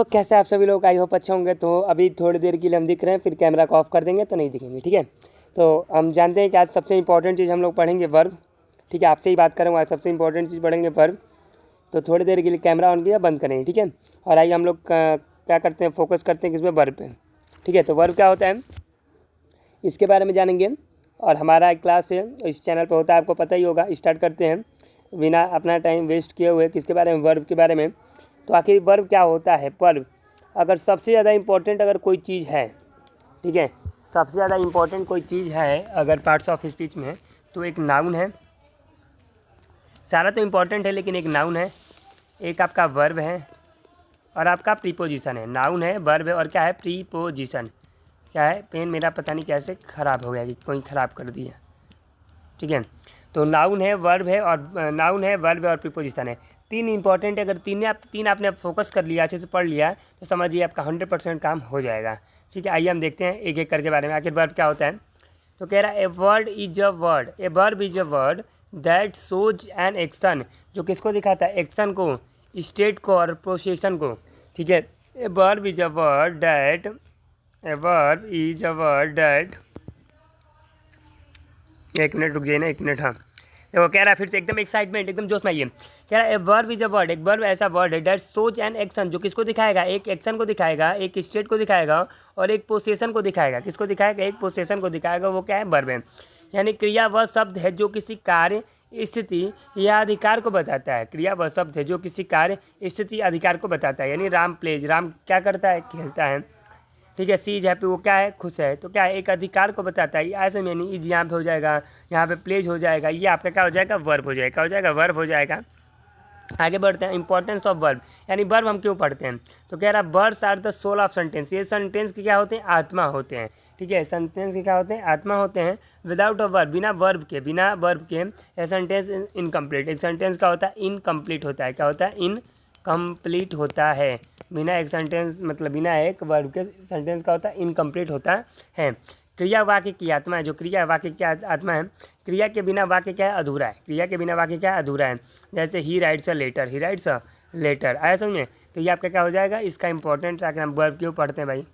कैसे आप सभी लोग, आई होप अच्छे होंगे। तो अभी थोड़ी देर के लिए हम दिख रहे हैं, फिर कैमरा को ऑफ कर देंगे तो नहीं दिखेंगे, ठीक है। तो हम जानते हैं कि आज सबसे इंपॉर्टेंट चीज़ हम लोग पढ़ेंगे वर्ब, ठीक है। आपसे ही बात करूँगा, आज सबसे इंपॉर्टेंट चीज़ पढ़ेंगे वर्ब। तो थोड़ी देर के लिए कैमरा ऑन किया, बंद करेंगे, ठीक है। और आइए हम लोग क्या करते हैं, फोकस करते हैं किसमें, वर्ब पे, ठीक है। तो वर्ब क्या होता है इसके बारे में जानेंगे। और हमारा एक क्लास है इस चैनल पर होता है, आपको पता ही होगा। स्टार्ट करते हैं बिना अपना टाइम वेस्ट किए हुए, किसके बारे में, वर्ब के बारे में। तो आखिर वर्ब क्या होता है। वर्ब अगर सबसे ज़्यादा इम्पोर्टेंट अगर कोई चीज़ है, ठीक है, सबसे ज़्यादा इम्पोर्टेंट कोई चीज़ है अगर पार्ट्स ऑफ स्पीच में, तो एक नाउन है। सारा तो इम्पोर्टेंट है लेकिन एक नाउन है, एक आपका वर्ब है और आपका प्रीपोजिशन है। नाउन है, वर्ब है और क्या है, प्रीपोजिशन। क्या है, पेन मेरा पता नहीं कैसे ख़राब हो गया कि कोई ख़राब कर दिया, ठीक है। तो नाउन है, वर्ब है और नाउन है, वर्ब है और प्रीपोजिशन है। तीन इंपॉर्टेंट है। अगर तीन आपने फोकस कर लिया, अच्छे से पढ़ लिया, तो समझिए आपका 100% काम हो जाएगा, ठीक है। आइए हम देखते हैं एक एक करके बारे में, आखिर वर्ब क्या होता है। तो कह रहा है a word is a word, a verb is a word that shows an action, जो किसको दिखाता है, एक्शन को, स्टेट को और प्रोसेशन को, ठीक है। A verb is a word that, a verb is a word that, एक मिनट रुक जाइए ना, एक मिनट। हाँ देखो, कह रहा है फिर से एकदम एक्साइटमेंट, एकदम जोश में आइए। कह रहा है a verb is a word, एक वर्ब ऐसा वर्ड है दैट शोज एन एक्शन, जो किसको दिखाएगा, एक एक्शन को दिखाएगा, एक स्टेट को दिखाएगा और एक पोसेशन को दिखाएगा। किसको दिखाएगा, एक पोसेशन को दिखाएगा, वो क्या है, वर्ब है। यानी क्रिया वह शब्द है जो किसी कार्य, स्थिति या अधिकार को बताता है। क्रिया वह शब्द है जो किसी कार्य, स्थिति, अधिकार को बताता है। यानी राम प्लेज, राम क्या करता है, खेलता है, ठीक है। सी इज हैप्पी, वो क्या है, खुश है। तो क्या है, एक अधिकार को बताता है। ऐसे में नहीं, इज यहाँ पे हो जाएगा, यहाँ पे प्लेज हो जाएगा, ये आपका क्या हो जाएगा, वर्ब हो जाएगा, क्या हो जाएगा, वर्ब हो जाएगा। आगे बढ़ते हैं, इंपॉर्टेंस ऑफ वर्ब, यानी वर्ब हम क्यों पढ़ते हैं। तो कह रहा है verbs are the soul of sentence, ये सेंटेंस के क्या होते हैं, आत्मा होते हैं, ठीक है। सेंटेंस के क्या होते हैं, आत्मा होते हैं। विदाउट अ वर्ब, बिना वर्ब के ए सेंटेंस इनकम्प्लीट, एक सेंटेंस क्या होता है, इनकम्प्लीट होता है। क्या होता है, इनकम्प्लीट होता है। बिना एक सेंटेंस, मतलब बिना एक वर्ब के सेंटेंस का होता है, इनकम्प्लीट होता है। क्रिया वाक्य की आत्मा है, जो क्रिया वाक्य की आत्मा है। क्रिया के बिना वाक्य क्या है, अधूरा है। क्रिया के बिना वाक्य क्या है, अधूरा है। जैसे he writes a letter, he writes a letter, आया समझ में। तो ये आपका क्या हो जाएगा, इसका इंपॉर्टेंट, आकर हम वर्ब क्यों पढ़ते हैं भाई।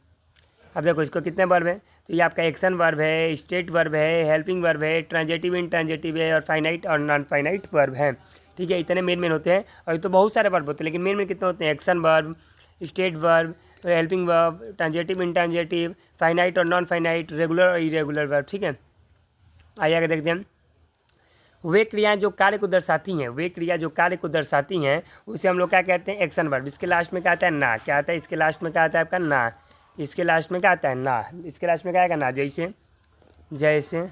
अब देखो इसको कितने वर्ब है, तो ये आपका एक्शन वर्ब है, स्टेट वर्ब है, हेल्पिंग वर्ब है, ट्रांजिटिव, इंट्रांजिटिव है और फाइनाइट और नॉन फाइनाइट वर्ब है, ठीक है। इतने मेन होते हैं। और ये तो बहुत सारे वर्ब होते हैं, लेकिन मेन कितने होते हैं, action verb, state verb, helping verb, transitive, intransitive, finite और नॉन फाइनाइट, रेगुलर और इरेगुलर वर्ब, ठीक है। आइए आगे देखते हैं। वे क्रियाएं जो कार्य को दर्शाती हैं, वे क्रिया जो कार्य को दर्शाती हैं, उसे हम लोग क्या कहते हैं, एक्शन वर्ब। इसके लास्ट में क्या आता है, ना। क्या आता है, इसके लास्ट में क्या आता है आपका, ना। इसके लास्ट में क्या आता है, ना। इसके लास्ट में क्या आएगा, ना। जैसे, जैसे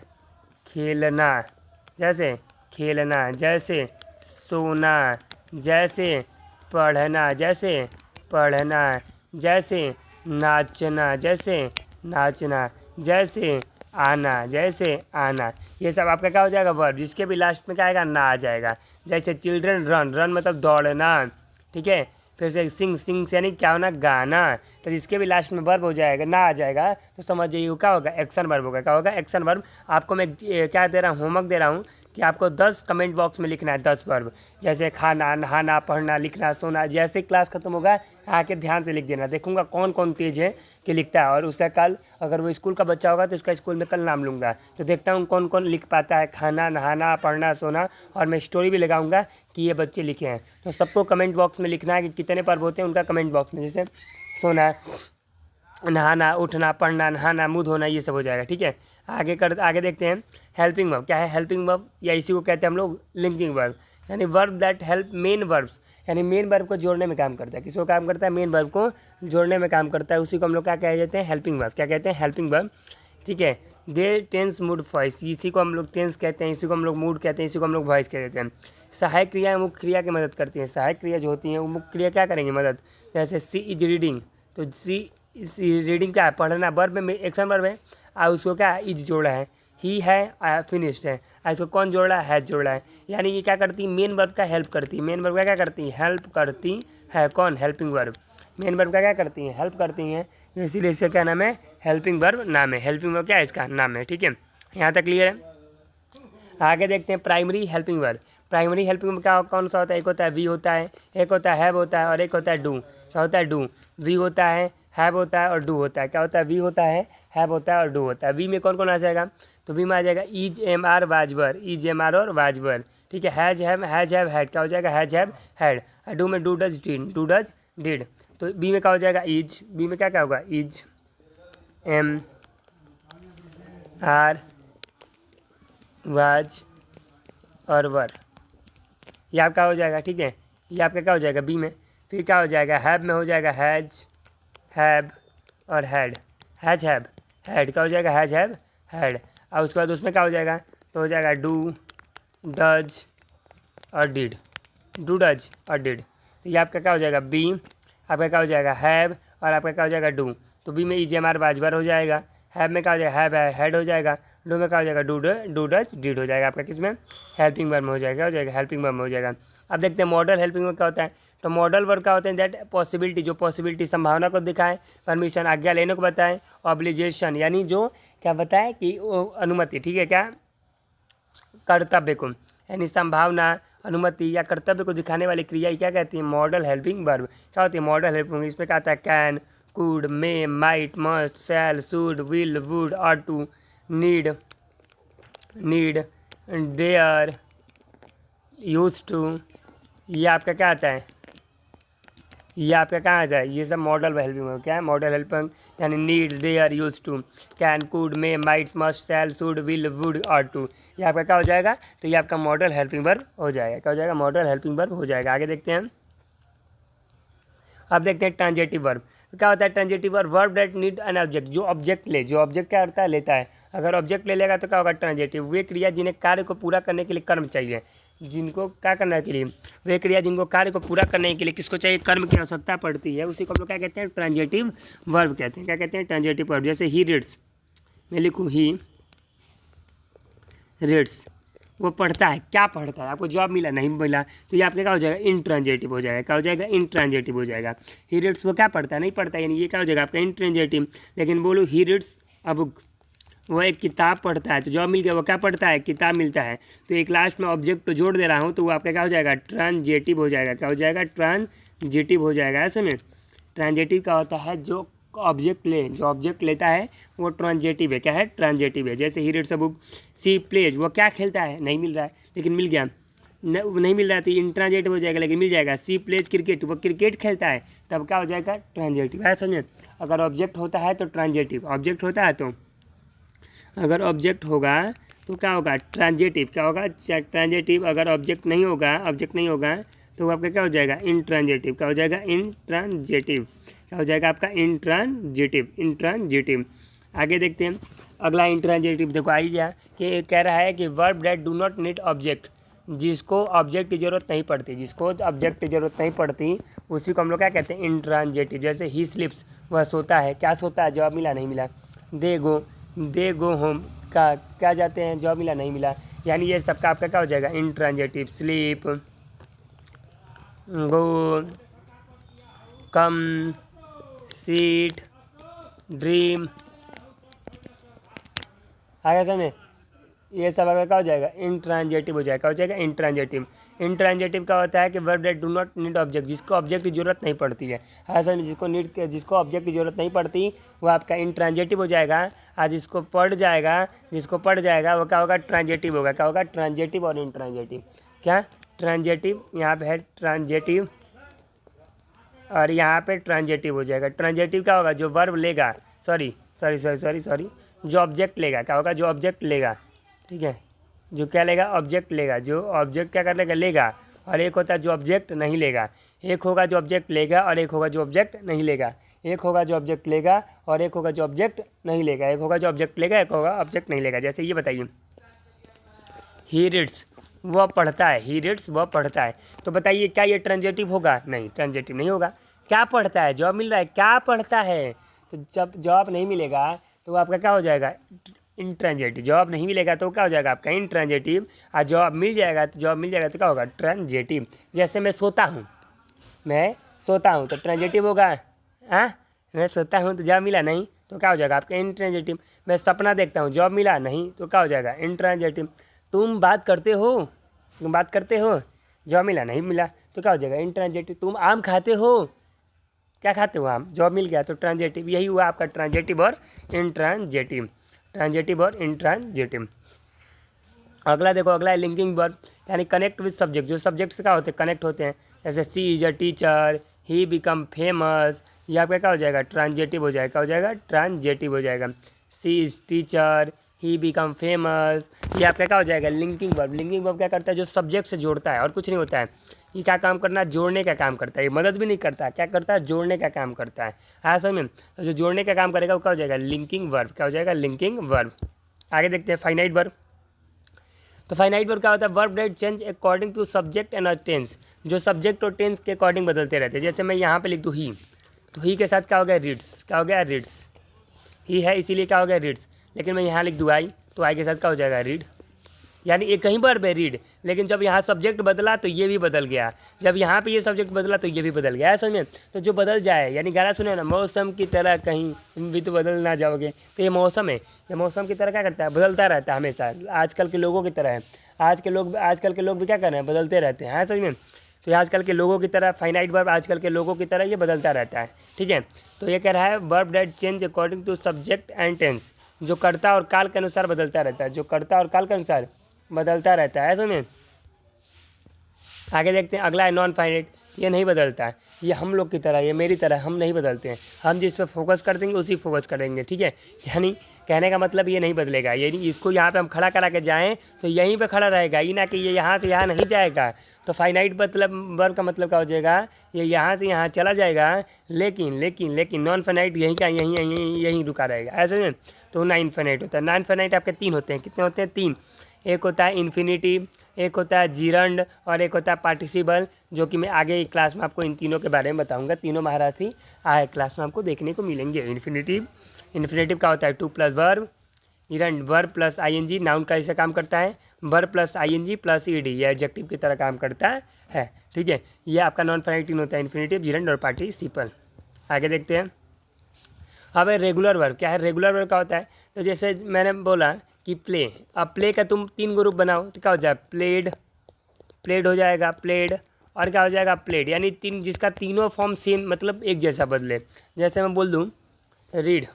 खेलना, जैसे खेलना, जैसे सोना, जैसे पढ़ना, जैसे पढ़ना, जैसे नाचना, जैसे नाचना, जैसे आना, जैसे आना। ये सब आपका क्या हो जाएगा, वर्ब, जिसके भी लास्ट में क्या आएगा, ना आ जाएगा। जैसे चिल्ड्रन रन, रन मतलब दौड़ना, ठीक है। फिर से सिंग, सिंग यानी क्या होना, गाना। तो जिसके भी लास्ट में वर्ब हो जाएगा, ना आ जाएगा, तो समझ जाइए क्या होगा, एक्शन वर्ब होगा। क्या होगा, एक्शन वर्ब। आपको मैं क्या दे रहा हूँ, होमवर्क दे रहा हूँ कि आपको 10 कमेंट बॉक्स में लिखना है, 10 वर्ब। जैसे खाना, नहाना, पढ़ना, लिखना, सोना। जैसे क्लास खत्म होगा आके ध्यान से लिख देना, देखूंगा कौन कौन तेज है कि लिखता है। और उसका कल अगर वो स्कूल का बच्चा होगा तो उसका स्कूल में कल नाम लूँगा, तो देखता हूँ कौन कौन लिख पाता है, खाना, नहाना, पढ़ना, सोना। और मैं स्टोरी भी लगाऊंगा कि ये बच्चे लिखे हैं। तो सबको कमेंट बॉक्स में लिखना है कि कितने वर्ब होते हैं, उनका कमेंट बॉक्स में। जैसे सोना, नहाना, उठना, पढ़ना, नहाना, मुँह धोना, ये सब हो जाएगा, ठीक है। आगे देखते हैं। हेल्पिंग वर्ब क्या है, हेल्पिंग वर्ब या इसी को कहते हैं हम लोग लिंकिंग वर्ब, यानी verb that help main verbs, यानी मेन वर्ब को जोड़ने में काम करता है। किसको काम करता है, मेन वर्ब को जोड़ने में काम करता है। उसी को हम लोग क्या कह देते हैं, हेल्पिंग वर्ब। क्या कहते हैं, हेल्पिंग वर्ब, ठीक है। दे टेंस मूड वॉइस, इसी को हम लोग टेंस कहते हैं, इसी को हम लोग मूड कहते हैं, इसी को हम लोग वॉइस कह देते हैं। सहायक क्रिया मुख्य क्रिया की मदद करती हैं। सहायक क्रिया जो होती हैं वो मुख्य क्रिया क्या करेंगे, मदद। जैसे सी इज रीडिंग, तो सी रीडिंग क्या है, पढ़ना, वर्ब में एक्शन वर्ब है और उसको क्या है, इज जोड़ा है। ही है, फिनिश्ड है, इसको कौन जोड़ रहा है, हैज जोड़ा है। यानी ये क्या करती है, मेन वर्ब का हेल्प करती है। मेन वर्ब का क्या करती है, हेल्प करती है। कौन, हेल्पिंग वर्ब। मेन वर्ब का क्या करती है, हेल्प करती हैं, इसीलिए इसका क्या नाम है, हेल्पिंग वर्ब नाम है। हेल्पिंग वर्ब क्या है, इसका नाम है, ठीक है। यहाँ तक क्लियर है। आगे देखते हैं primary helping verb. Primary helping verb क्या कौन सा होता है, एक होता है वी होता है, एक होता है हैव होता है और एक होता है डू। क्या होता है, डू। वी होता है, हैव होता है और डू होता है। क्या होता है? वी होता है, हैव होता है और डू होता है। वी में कौन कौन आ जाएगा? तो वी में आ जाएगा is, am are, was were, is, am are और वाजवर। ठीक है, हैज हैव हैड, क्या हो जाएगा? Has have had. डू में do does did, do does did. तो बी में क्या हो जाएगा? इज। बी में क्या क्या होगा? इज, एम आर, वाज और वर। ये आपका हो जाएगा। ठीक है, ये आपका क्या हो जाएगा? बी में। फिर क्या हो जाएगा? हैव में हो जाएगा हैज, हैव और हैड। हैज हैव हैड क्या हो जाएगा? Has have had. और उसके बाद उसमें क्या हो जाएगा? तो हो जाएगा डू, डज और डिड, डू डज और डिड। तो ये आपका क्या हो जाएगा? बी। आपका क्या हो जाएगा? हैव और आपका क्या हो जाएगा? डू। तो बी में इज, एम आर, वाजवर हो जाएगा। हैव में क्या हो जाएगा? हैव हैड हो जाएगा। डू में क्या हो जाएगा? डू डज डिड हो जाएगा। आपका किसमें? हेल्पिंग वर्ब में हो जाएगा। क्या हो जाएगा? हेल्पिंग वर्ब में हो जाएगा। अब देखते हैं मॉडल हेल्पिंग वर्ब क्या होता है। तो मॉडल वर्ब क्या होते हैं? दैट पॉसिबिलिटी, जो पॉसिबिलिटी संभावना को दिखाए, परमिशन आज्ञा लेने को बताए, ऑब्लिगेशन यानी जो क्या बताए कि अनुमति, ठीक है, क्या कर्तव्य को, यानी संभावना, अनुमति या कर्तव्य को दिखाने वाली क्रिया क्या कहती है? Modal helping verb. क्या होती है? Modal helping. इसमें क्या आता है? Can, could, may, might, must, shall, should, will, would, ought to, need, dare, use to. ये आपका क्या आता है? ये आपका कहाँ आ जाए? ये सब मॉडल हेल्पिंग वर्ब। क्या है? मॉडल हेल्पिंग यानी need, dare, use to, can, could, may, might, must, shall, should, will, would, ought to. ये आपका क्या हो जाएगा? तो ये आपका मॉडल हेल्पिंग वर्ब हो जाएगा। क्या हो जाएगा? मॉडल हेल्पिंग वर्ब हो जाएगा। आगे देखते हैं। अब देखते हैं ट्रांजेटिव वर्ब। तो क्या होता है transitive verb? Verb that need an object, जो ऑब्जेक्ट ले, जो ऑब्जेक्ट क्या करता है? लेता है। अगर ऑब्जेक्ट ले लेगा तो क्या होगा? ट्रांजेटिव। वे क्रिया जिन्हें कार्य को पूरा करने के लिए कर्म चाहिए, जिनको क्या करने के लिए, वे क्रिया जिनको कार्य को पूरा करने के लिए किसको चाहिए? कर्म की आवश्यकता पड़ती है, उसी को हम लोग क्या कहते हैं? ट्रांजेटिव वर्ब कहते हैं। क्या कहते हैं? Transitive verb. जैसे ही रीड्स, मैं लिखूँ ही रीड्स, वो पढ़ता है। क्या पढ़ता है? आपको जॉब मिला, नहीं मिला, तो ये आपका क्या हो जाएगा? इंट्रांजेटिव हो जाएगा। क्या हो जाएगा? इंट्रांजेटिव हो जाएगा। ही रीड्स, वो क्या पढ़ता है? नहीं पढ़ता, यानी ये क्या हो जाएगा? आपका इंट्रांजेटिव। लेकिन बोलो ही रीड्स अ बुक, वो एक किताब पढ़ता है, तो जॉब मिल गया, वो क्या पढ़ता है? किताब मिलता है। तो एक लास्ट में ऑब्जेक्ट तो जोड़ दे रहा हूँ, तो वो आपका क्या हो जाएगा? ट्रांजेटिव हो जाएगा। क्या हो जाएगा? ट्रांजेटिव हो जाएगा। ऐसे में ट्रांजेटिव क्या होता है? जो ऑब्जेक्ट ले, जो ऑब्जेक्ट लेता है वो ट्रांजेटिव है। क्या है? ट्रांजेटिव है। जैसे ही reads a book, she plays, वो क्या खेलता है? नहीं मिल रहा है, लेकिन मिल गया। नहीं मिल रहा है तो इंट्रांजेटिव हो जाएगा, लेकिन मिल जाएगा। सी प्लेज क्रिकेट, वो क्रिकेट खेलता है, तब क्या हो जाएगा? ट्रांजेटिव। है समझे? अगर ऑब्जेक्ट होता है तो ट्रांजेटिव, ऑब्जेक्ट होता है तो, अगर ऑब्जेक्ट होगा तो क्या होगा? ट्रांजेटिव। क्या होगा? ट्रांजेटिव। अगर ऑब्जेक्ट नहीं होगा तो आपका क्या हो जाएगा? इंट्रांजेटिव। क्या हो जाएगा? इंट्रांजेटिव। क्या हो जाएगा आपका? इंट्रांजेटिव। आगे देखते हैं अगला इंट्रांजेटिव। देखो आई गया कि कह रहा है कि verb that do not need object, जिसको ऑब्जेक्ट की जरूरत नहीं पड़ती, जिसको ऑब्जेक्ट की जरूरत नहीं पड़ती, उसी को हम लोग क्या कहते हैं? इंट्रांजेटिव। जैसे ही स्लिप्स, वह सोता है। क्या सोता है? जवाब मिला, नहीं मिला। दे गो होम, का क्या जाते हैं? जवाब मिला, नहीं मिला। यानी ये सबका आपका क्या हो जाएगा? इंट्रांजेटिव। स्लीप, गो, कम, सीट, ड्रीम। आगे समझे? ये सब अगर क्या हो जाएगा? इंट्रांजेटिव हो जाएगा। क्या हो जाएगा? इंट्रांजेटिव। इंट्रांजेटिव क्या होता है कि verb that do not need object, जिसको ऑब्जेक्ट की जरूरत नहीं पड़ती है। ऐसा में जिसको ऑब्जेक्ट की जरूरत नहीं पड़ती वो आपका इंट्रांजेटिव हो जाएगा। और जिसको पढ़ जाएगा वो क्या होगा? ट्रांजेटिव होगा। क्या होगा? ट्रांजेटिव और इंट्रांजेटिव। क्या? ट्रांजेटिव, यहाँ पे है ट्रांजेटिव और यहाँ पे ट्रांजेटिव हो जाएगा। ट्रांजेटिव क्या होगा? जो वर्ब लेगा, सॉरी, जो ऑब्जेक्ट लेगा। क्या होगा? जो ऑब्जेक्ट लेगा। ठीक है, जो क्या लेगा? ऑब्जेक्ट लेगा। जो ऑब्जेक्ट क्या कर लेगा? लेगा। और एक होता है जो ऑब्जेक्ट नहीं लेगा। एक होगा जो ऑब्जेक्ट लेगा और एक होगा जो ऑब्जेक्ट नहीं लेगा। एक होगा जो ऑब्जेक्ट लेगा और एक होगा जो ऑब्जेक्ट नहीं लेगा। एक होगा जो ऑब्जेक्ट लेगा, एक होगा ऑब्जेक्ट नहीं लेगा। जैसे ये बताइए, ही रीड्स, वह पढ़ता है। ही रीड्स, वह पढ़ता है। तो बताइए क्या ये ट्रांजेटिव होगा? नहीं, ट्रांजेटिव नहीं होगा। क्या पढ़ता है? जॉब मिल रहा है। क्या पढ़ता है? तो जब जॉब नहीं मिलेगा तो आपका क्या हो जाएगा? इंट्रांजेटिव। जॉब नहीं मिलेगा तो क्या हो जाएगा आपका? इंट्रांजेटिव। और जॉब मिल जाएगा तो क्या होगा? ट्रांजेटिव। जैसे मैं सोता हूँ तो ट्रांजेटिव होगा। हाँ, मैं सोता हूँ तो जॉब मिला नहीं तो क्या हो जाएगा आपका? इंट्रांजेटिव। मैं सपना देखता हूँ, जॉब मिला नहीं तो क्या हो जाएगा? इंट्रांजेटिव। तुम बात करते हो, जॉब मिला नहीं मिला तो क्या हो जाएगा? इंट्रांजेटिव। तुम आम खाते हो, क्या खाते हो आप, जॉब मिल गया तो ट्रांजेटिव, यही हुआ आपका ट्रांजेटिव और इंट्रांजेटिव, ट्रांजेटिव और इंट्रांजेटिव। अगला देखो, अगला है लिंकिंग वर्ब, यानी कनेक्ट विद सब्जेक्ट, जो सब्जेक्ट से क्या होते हैं, कनेक्ट होते हैं। जैसे she is a teacher, he become famous, ये आपका क्या हो जाएगा, ट्रांजेटिव हो जाएगा, क्या हो जाएगा, ट्रांजेटिव हो जाएगा। She is teacher, he become famous, ये आपका क्या हो जाएगा, लिंकिंग वर्ब। लिंकिंग वर्ब क्या करता है, जो सब्जेक्ट से जोड़ता है और कुछ नहीं होता है। ये क्या काम करना, जोड़ने का काम करता है, ये मदद भी नहीं करता, क्या करता है, जोड़ने का काम करता है। हाँ समझ में, तो जो जोड़ने का काम करेगा वो क्या हो जाएगा, लिंकिंग वर्ब, क्या हो जाएगा, लिंकिंग वर्ब। आगे देखते हैं फाइनाइट वर्ब। तो फाइनाइट वर्ब क्या होता है, verb that change according to subject and tense, जो सब्जेक्ट और टेंस के अकॉर्डिंग बदलते रहते हैं। जैसे मैं यहाँ पे लिख दूँ ही, तो ही के साथ क्या हो गया, रीड्स, क्या हो गया, रीड्स, ही है इसीलिए क्या हो गया, रीड्स। लेकिन मैं यहाँ लिख दूँ आई, तो आई के साथ क्या हो जाएगा, रीड, यानी एक कहीं पर है रीड, लेकिन जब यहाँ सब्जेक्ट बदला तो ये भी बदल गया, जब यहाँ पे ये सब्जेक्ट बदला तो ये भी बदल गया, है समझ में। तो जो बदल जाए, यानी गाना सुने ना, मौसम की तरह कहीं भी तो बदल ना जाओगे, तो ये मौसम है, ये मौसम की तरह क्या करता है, बदलता रहता है हमेशा, आजकल के लोगों की तरह है। आजकल के लोग भी क्या कर रहे हैं, बदलते रहते हैं, समझ में। तो आजकल के लोगों की तरह फाइनाइट वर्ब आजकल के लोगों की तरह ये बदलता रहता है, ठीक है। तो ये कह रहा है verb that change according to subject and tense, जो कर्ता और काल के अनुसार बदलता रहता है, जो कर्ता और काल के अनुसार बदलता रहता है, समझे। आगे देखते हैं, अगला है नॉन फाइनाइट, ये नहीं बदलता है, ये हम लोग की तरह, ये मेरी तरह, हम नहीं बदलते हैं, हम जिस पर फोकस कर देंगे उसी फोकस करेंगे, ठीक है। यानी कहने का मतलब ये नहीं बदलेगा, यानी इसको यहाँ पे हम खड़ा करा के जाएँ तो यहीं पे खड़ा रहेगा, ये ना कि ये यहाँ से यहाँ नहीं जाएगा। तो फाइनाइट मतलब वर्ब का मतलब क्या हो जाएगा, ये यहाँ से यहाँ चला जाएगा, लेकिन नॉन फाइनाइट यहीं का यहीं रुका रहेगा, ऐसे में। तो नॉन फाइनाइट होता है, नॉन फाइनाइट आपके तीन होते हैं, कितने होते हैं, तीन। एक होता है इन्फिनिटिव, एक होता है जीरंड, और एक होता है पार्टिसिपल, जो कि मैं आगे क्लास में आपको इन तीनों के बारे में बताऊंगा। तीनों महारथी आए क्लास में आपको देखने को मिलेंगे। इन्फिनेटिव का होता है to plus verb, gerund verb plus ING, noun का ऐसा काम करता है, verb plus ING plus ED, ये एडजेक्टिव की तरह काम करता है, ठीक है। ये आपका नॉन फाइनाइट होता है, इन्फिनेटिव, जीरंड और पार्टिसिपल। आगे देखते हैं। अब रेगुलर वर्ब क्या है, रेगुलर वर्ब क्या होता है, तो जैसे मैंने बोला कि प्ले, अब प्ले का तुम तीन ग्रुप बनाओ तो क्या हो जाए, प्लेड हो जाएगा, प्लेड, और क्या हो जाएगा, प्लेड, यानी तीन, जिसका तीनों फॉर्म सेम मतलब एक जैसा बदले। जैसे मैं बोल दूँ रीड,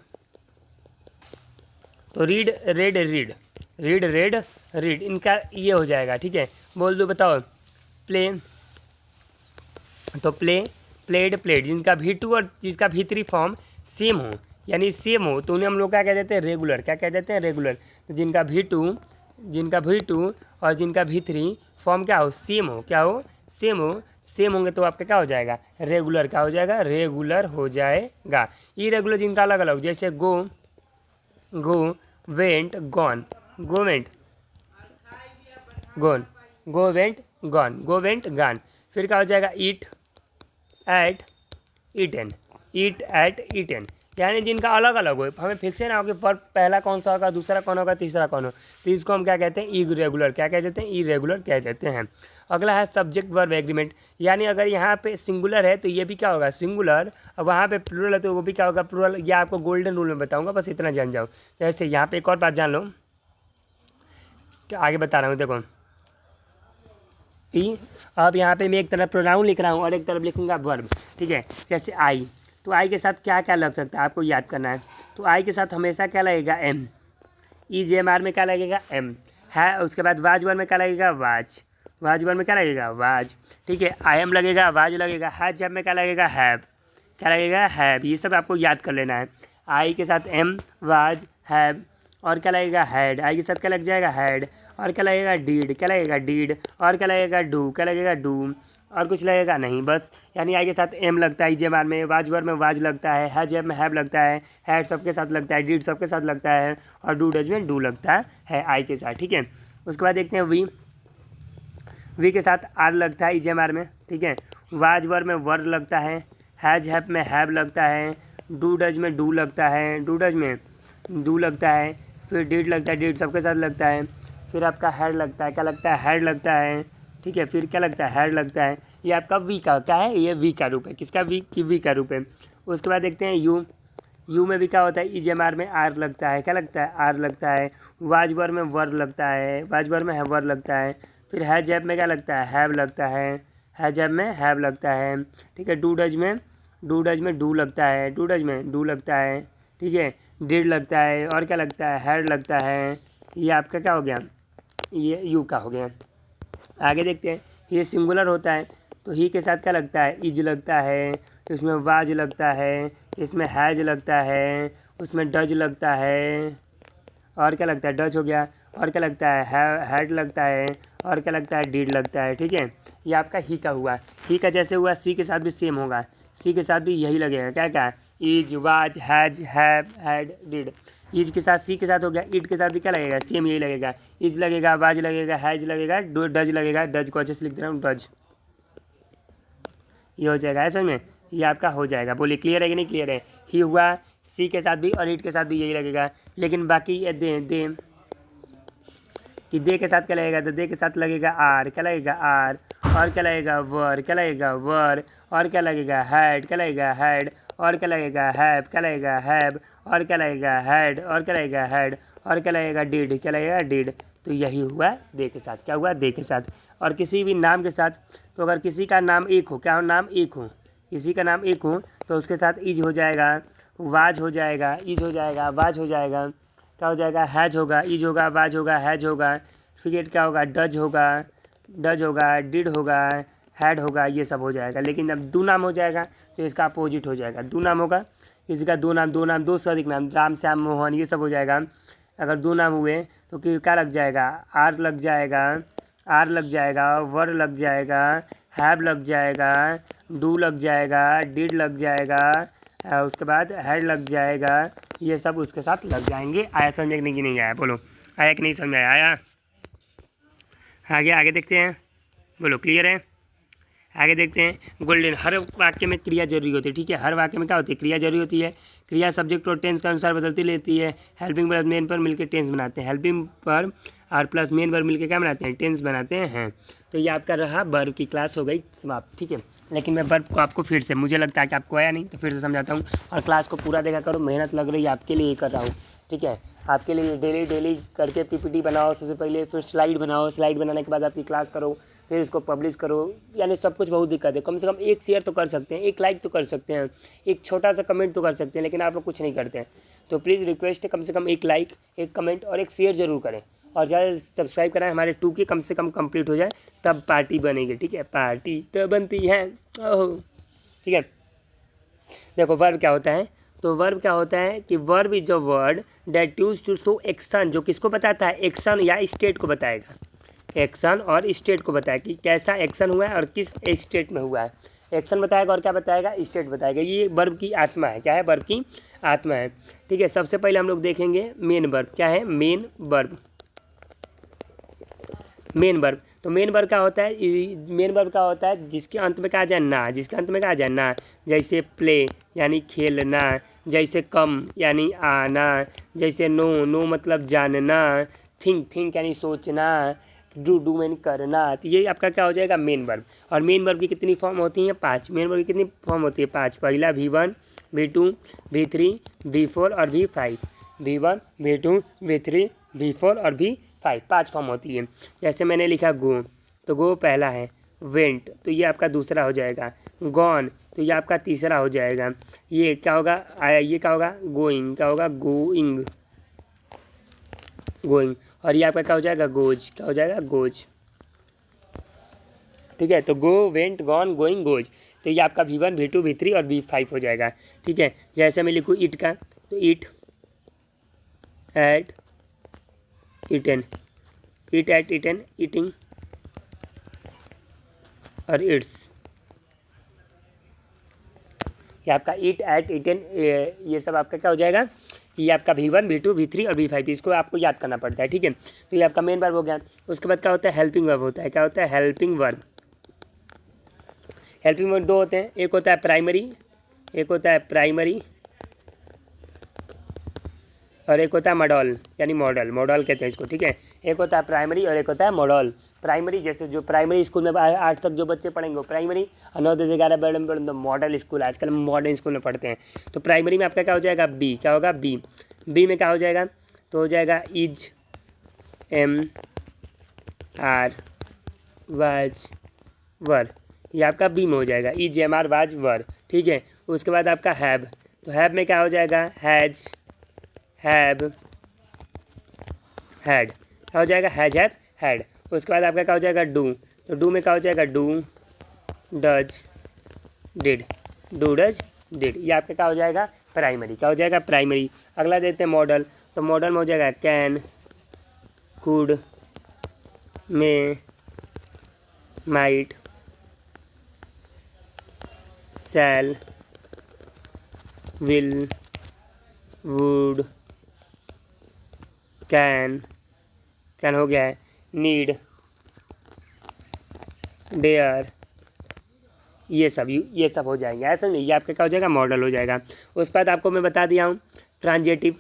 तो read red read, read red read, इनका ये हो जाएगा, ठीक है। बोल दो, बताओ प्ले, तो प्ले प्लेड प्लेड, जिनका V2 और जिसका V3 फॉर्म सेम हो, यानी सेम हो, तो उन्हें हम लोग क्या कह देते हैं, रेगुलर, क्या कह देते हैं, रेगुलर। तो जिनका V2 और जिनका V3 फॉर्म क्या हो, सेम हो, क्या हो, सेम हो, सेम होंगे तो आपका क्या हो जाएगा, रेगुलर, क्या हो जाएगा, रेगुलर हो जाएगा। इरेगुलर जिनका अलग अलग, जैसे go went gone, go went gone, go went gone. फिर क्या हो जाएगा, ईट एट ईटन, यानी जिनका अलग अलग हो, हमें फिक्स है ना हो कि वर्ब पहला कौन सा होगा, दूसरा कौन होगा, तीसरा कौन हो, तो इसको हम क्या कहते हैं, इरेगुलर, क्या कह देते हैं, इरेगुलर कह देते हैं। अगला है सब्जेक्ट वर्ब एग्रीमेंट, यानी अगर यहाँ पे सिंगुलर है तो ये भी क्या होगा, सिंगुलर, और वहाँ पे प्लूरल है तो वो भी क्या होगा, प्लूरल। या आपको गोल्डन रूल में बताऊंगा, बस इतना जान जाओ। जैसे यहाँ पे एक और बात जान लो, क्या आगे बता रहा हूँ, देखो अब यहाँ पे मैं एक तरफ प्रोनाउन लिख रहा हूँ और एक तरफ लिखूंगा वर्ब, ठीक है। जैसे आई, तो आई के साथ क्या क्या लग सकता है आपको याद करना है। तो आई के साथ हमेशा क्या लगेगा, एम, EJMR में क्या लगेगा, एम है। उसके बाद वाज वर्ब में क्या लगेगा, वाज वर्ब में क्या लगेगा, वाज, ठीक है। आई एम लगेगा, वाज लगेगा, हैज में क्या लगेगा, हैव, क्या लगेगा, हैव। ये सब आपको याद कर लेना है। आई के साथ एम, वाज, हैव, और क्या लगेगा, हैड। आई के साथ क्या लग जाएगा, हैड, और क्या लगेगा, डीड, क्या लगेगा, डीड, और क्या लगेगा, डू, क्या लगेगा, डू, और कुछ लगेगा नहीं, बस। यानी आई के साथ एम लगता है EJMR में, वाज वर्ब में वाज लगता है, हैज में हैव लगता है, हैड सबके साथ लगता है, डीड सबके साथ लगता है, और डू डज में डू लगता है आई के साथ, ठीक है। उसके बाद देखते हैं वी के साथ आर लगता है EJMR में, ठीक है। वाज वर्ब में वर्ब लगता है, हैज हैव में हैव लगता है, डू डज में डू लगता है, डू डज में डू लगता है, फिर डीड लगता है, डीड सबके साथ लगता है, फिर आपका हैड लगता है, क्या लगता है, हैड लगता है, ठीक है। फिर क्या लगता है, हैड लगता है। ये आपका वी का क्या है, ये वी का रूप है, किसका, वी का रूप है। उसके बाद देखते हैं यू में भी क्या होता है, EJMR में आर लगता है, क्या लगता है, आर लगता है। वाज वर्ब में वर्ब लगता है, वाज वर्ब में वर्ब लगता है। फिर हैज हैव में क्या लगता है, हैव लगता है, हैज हैव में हैव लगता है, ठीक है। डू डज में डू डज में डू लगता है, डू डज में डू लगता है, ठीक है। डिड लगता है, और क्या लगता है, हैड लगता है। ये आपका क्या हो गया, ये यू का हो गया। आगे देखते हैं, ये सिंगुलर होता है तो ही के साथ क्या लगता है, इज लगता है, इसमें वाज लगता है, इसमें हैज लगता है, उसमें डज लगता है, और क्या लगता है, डज हो गया, और क्या लगता है, हैड लगता है, और क्या लगता है, डिड लगता है, ठीक है। ये आपका ही का हुआ। ही का जैसे हुआ सी के साथ भी सेम होगा, सी के साथ भी यही लगेगा, क्या क्या, is, was, has, have, had, did. Is के साथ सी के साथ हो गया, इट के साथ भी क्या लगेगा, सेम यही लगेगा, इज लगेगा, वाज लगेगा, हैज लगेगा, डज लगेगा, डज को अच्छे से लिख दे रहा हूँ, डज। ये हो जाएगा ऐसे में, ये आपका हो जाएगा। बोलिए क्लियर है कि नहीं क्लियर है। ही हुआ, सी के साथ भी और इट के साथ भी यही लगेगा। लेकिन बाकी ये दे कि दे के साथ क्या लगेगा, तो दे के साथ लगेगा आर, क्या लगेगा आर, और क्या लगेगा वर, क्या लगेगा वर, और क्या लगेगा हैड, क्या लगेगा हैड, और क्या लगेगा हैव, क्या लगेगा हैव, और क्या लगेगा हैड, और क्या लगेगा हैड, और क्या लगेगा डिड, क्या लगेगा डिड। तो यही हुआ दे के साथ, क्या हुआ दे के साथ। और किसी भी नाम के साथ, तो अगर किसी का नाम एक हो, क्या हो, नाम एक हो, किसी का नाम एक हो तो उसके साथ इज हो जाएगा, वाज हो जाएगा, इज हो जाएगा, वाज हो जाएगा, क्या हो जाएगा, हैज होगा, इज होगा, वाज होगा, हैज होगा, फिर क्या होगा, डज होगा, डज होगा, डिड होगा, हैड होगा, ये सब हो जाएगा। लेकिन जब दो नाम हो जाएगा तो इसका अपोजिट हो जाएगा। दो नाम होगा, किसी का दो नाम, दो से अधिक नाम, राम, श्याम, मोहन, ये सब हो जाएगा। अगर दो नाम हुए तो क्या लग जाएगा, आर लग जाएगा, आर लग जाएगा, वर लग जाएगा, हैव लग जाएगा, डू लग जाएगा, डिड लग जाएगा, उसके बाद हैड लग जाएगा। ये सब उसके साथ लग जाएंगे। आया समझ में कि नहीं आया, बोलो आया कि नहीं समझ में आया, आया। आगे आगे देखते हैं, बोलो क्लियर है। आगे देखते हैं, गोल्डन, हर वाक्य में क्रिया जरूरी होती है, ठीक है। हर वाक्य में क्या होती है, क्रिया जरूरी होती है। क्रिया सब्जेक्ट और टेंस के अनुसार बदलती रहती है। हेल्पिंग प्लस मेन पर मिलकर टेंस बनाते हैं, हेल्पिंग पर और प्लस मेन पर मिलकर क्या बनाते हैं, टेंस बनाते हैं। तो ये आपका रहा वर्ब की क्लास हो गई समाप्त, ठीक है। लेकिन मैं वर्ब को आपको फिर से, मुझे लगता है कि आपको आया नहीं तो फिर से समझाता हूँ। और क्लास को पूरा देखा करो, मेहनत लग रही है आपके लिए, ये कर रहा हूँ, ठीक है। आपके लिए डेली करके पीपीटी बनाओ सबसे पहले, फिर स्लाइड बनाओ, स्लाइड बनाने के बाद आपकी क्लास करो, फिर इसको पब्लिश करो। यानी सब कुछ बहुत दिक्कत है। कम से कम एक शेयर तो कर सकते हैं, एक लाइक तो कर सकते हैं, एक छोटा सा कमेंट तो कर सकते हैं, लेकिन आप लोग कुछ नहीं करते हैं। तो प्लीज़ रिक्वेस्ट है, कम से कम एक लाइक, एक कमेंट और एक शेयर जरूर करें। और ज़्यादा सब्सक्राइब कराएं, हमारे 2 के कम से कम कंप्लीट हो जाए तब पार्टी बनेगी, ठीक है। पार्टी तो बनती है, ओह, ठीक है। देखो वर्ब क्या होता है, तो वर्ब क्या होता है कि verb is a word that use to show action, जो किसको बताता है, एक्शन या स्टेट को बताएगा। एक्शन और स्टेट को बताएगा कि कैसा एक्शन हुआ है और किस स्टेट में हुआ है। एक्शन बताएगा और क्या बताएगा, स्टेट बताएगा। ये वर्ब की आत्मा है, क्या है, वर्ब की आत्मा है, ठीक है। सबसे पहले हम लोग देखेंगे मेन वर्ब, क्या है, मेन वर्ब। मेन वर्ब, तो मेन वर्ब क्या होता है, मेन वर्ब क्या होता है, जिसके अंत में कहा जाए ना, जिसके अंत में कहा जाए ना। जैसे प्ले यानी खेलना, जैसे कम यानी आना, जैसे नो मतलब जानना, थिंक यानी सोचना, डू यानी करना। तो ये आपका क्या हो जाएगा, मेन वर्ब। और मेन वर्ब की कितनी फॉर्म होती हैं, 5। मेन वर्ब की कितनी फॉर्म होती है, 5। पहला V1, V2, V3, V4 और V5। V1, V2, V3, V4 और V5, 5 फॉर्म होती है। जैसे मैंने लिखा गो, तो गो पहला है। वेंट, तो ये आपका दूसरा हो जाएगा। गॉन, तो ये आपका तीसरा हो जाएगा। ये क्या होगा, आया, ये क्या होगा, गोइंग, क्या होगा, गोइंग, गोइंग। और ये आपका क्या हो जाएगा, गोज, क्या हो जाएगा, गोज, ठीक है। तो गो, वेंट, गॉन, गोइंग, गोज। तो ये आपका V1, V2, V3 और V5 हो जाएगा, ठीक है। जैसे मैं लिखूँ इट का, तो it at eaten, it at eaten, eating और इट्स। ये आपका इट एट इटन, ये सब आपका क्या हो जाएगा, ये आपका V1, V2, V3 और V5। इसको आपको याद करना पड़ता है, ठीक है। तो ये आपका मेन वर्ब हो गया। उसके बाद क्या होता है, हेल्पिंग वर्ब होता है। क्या होता है, हेल्पिंग वर्ब। हेल्पिंग वर्ब 2 होते हैं, एक होता है प्राइमरी, एक होता है प्राइमरी और एक होता है मॉडल, यानी मॉडल, मॉडल कहते हैं इसको, ठीक है। एक होता है प्राइमरी और एक होता है मॉडल। प्राइमरी जैसे जो प्राइमरी स्कूल में 8 तक जो बच्चे पढ़ेंगे वो प्राइमरी, और 9 से 11 में पढ़ेंगे तो मॉडल स्कूल, आजकल हम मॉडर्न स्कूल में पढ़ते हैं। तो प्राइमरी में आपका क्या हो जाएगा, बी, क्या होगा, बी। बी में क्या हो जाएगा, तो हो जाएगा इज, एम, आर, वाज, वर। ये आपका बी में हो जाएगा, इज, एम, आर, वाज, वर, ठीक है। उसके बाद आपका हैव, तो हैव में क्या हो जाएगा, हैज, हैव, हैड, क्या हो जाएगा, हैज, हैव, हैड। उसके बाद आपका क्या हो जाएगा, डू, तो डू में क्या हो जाएगा, do, does, did, do, does, did. ये आपका क्या हो जाएगा, प्राइमरी, क्या हो जाएगा, प्राइमरी। अगला देते हैं मॉडल, तो मॉडल में हो जाएगा can, could, may, might, shall, will, would, can, can हो गया है, नीड, डेयर, ये सब हो जाएंगे, ऐसा नहीं, ये आपका क्या हो जाएगा, मॉडल हो जाएगा। उसके बाद आपको मैं बता दिया हूँ ट्रांजेटिव,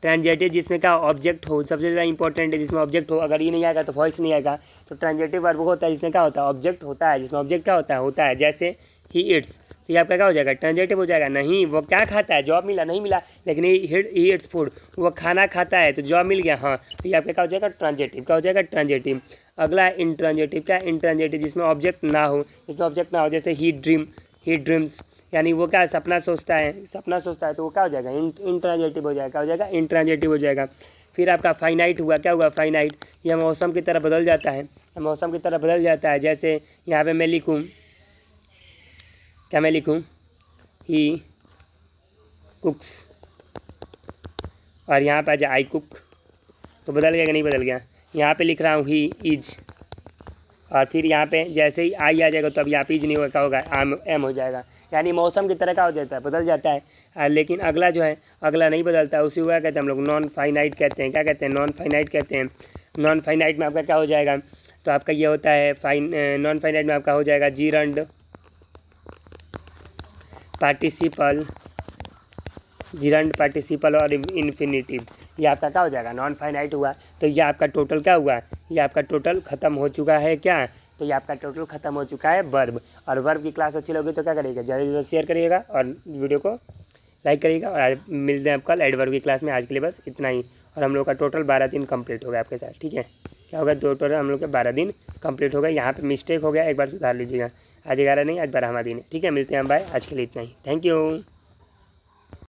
ट्रांजेटिव जिसमें क्या ऑब्जेक्ट हो, सबसे ज़्यादा इंपॉर्टेंट है जिसमें ऑब्जेक्ट हो, अगर ये नहीं आएगा तो वॉइस नहीं आएगा। तो ट्रांजेटिव वर्ब होता है जिसमें क्या होता है, ऑब्जेक्ट होता है, जिसमें ऑब्जेक्ट क्या होता है जैसे ही इट्स, तो ये आपका क्या हो जाएगा, ट्रांजेटिव हो जाएगा। नहीं, वो क्या खाता है, जॉब मिला, नहीं मिला, लेकिन ही इट्स फूड, वो खाना खाता है तो जॉब मिल गया, हाँ, तो ये आपका क्या हो जाएगा, ट्रांजेटिव, क्या हो जाएगा, ट्रांजेटिव। अगला इंट्रांजेटिव, क्या इंट्रांजेटिव, जिसमें ऑब्जेक्ट ना हो, जैसे ही ड्रीम्स, यानी वो क्या सपना सोचता है, तो वो क्या हो जाएगा, इंट्रांजेटिव हो जाएगा, क्या हो जाएगा, इंट्रांजेटिव हो जाएगा। फिर आपका फाइनाइट हुआ, क्या हुआ, फाइनाइट, यह मौसम की तरह बदल जाता है, जैसे यहाँ पे मैं लिखूँ, क्या मैं लिखूँ, ही कुक्स, और यहाँ पे आ जाए आई कुक, तो बदल गया कि नहीं बदल गया। यहाँ पे लिख रहा हूँ ही इज, और फिर यहाँ पे जैसे ही आई आ जाएगा तो अब यहाँ पे इज नहीं होगा, क्या होगा, एम हो जाएगा। यानी मौसम की तरह क्या हो जाता है, बदल जाता है। लेकिन अगला जो है, अगला नहीं बदलता है, उसी को क्या कहते हैं हम लोग, नॉन फाइनाइट कहते हैं। क्या कहते हैं, नॉन फाइनाइट कहते हैं। नॉन फाइनाइट में आपका क्या हो जाएगा, तो आपका ये होता है नॉन फाइनाइट में आपका हो जाएगा जीरंड, पार्टिसिपल, और इन्फिनिटिव। ये आपका क्या हो जाएगा, नॉन फाइनाइट हुआ। तो ये आपका टोटल क्या हुआ, ये आपका टोटल ख़त्म हो चुका है। क्या, तो ये आपका टोटल ख़त्म हो चुका है वर्ब। और वर्ब की क्लास अच्छी लगी तो क्या करिएगा, ज़्यादा से ज़्यादा शेयर करिएगा और वीडियो को लाइक करिएगा। और मिलते हैं आप कल एडवर्ब की क्लास में। आज के लिए बस इतना ही। और हम लोग का टोटल 12 दिन कंप्लीट हो गया आपके साथ, ठीक है। क्या होगा, टोटल हम लोग के 12 दिन कंप्लीट हो गए। यहाँ पे मिस्टेक हो गया, एक बार सुधार लीजिएगा। आज 11 नहीं, आज 12वां दिन है, ठीक है। मिलते हैं, बाय। आज के लिए इतना ही, थैंक यू।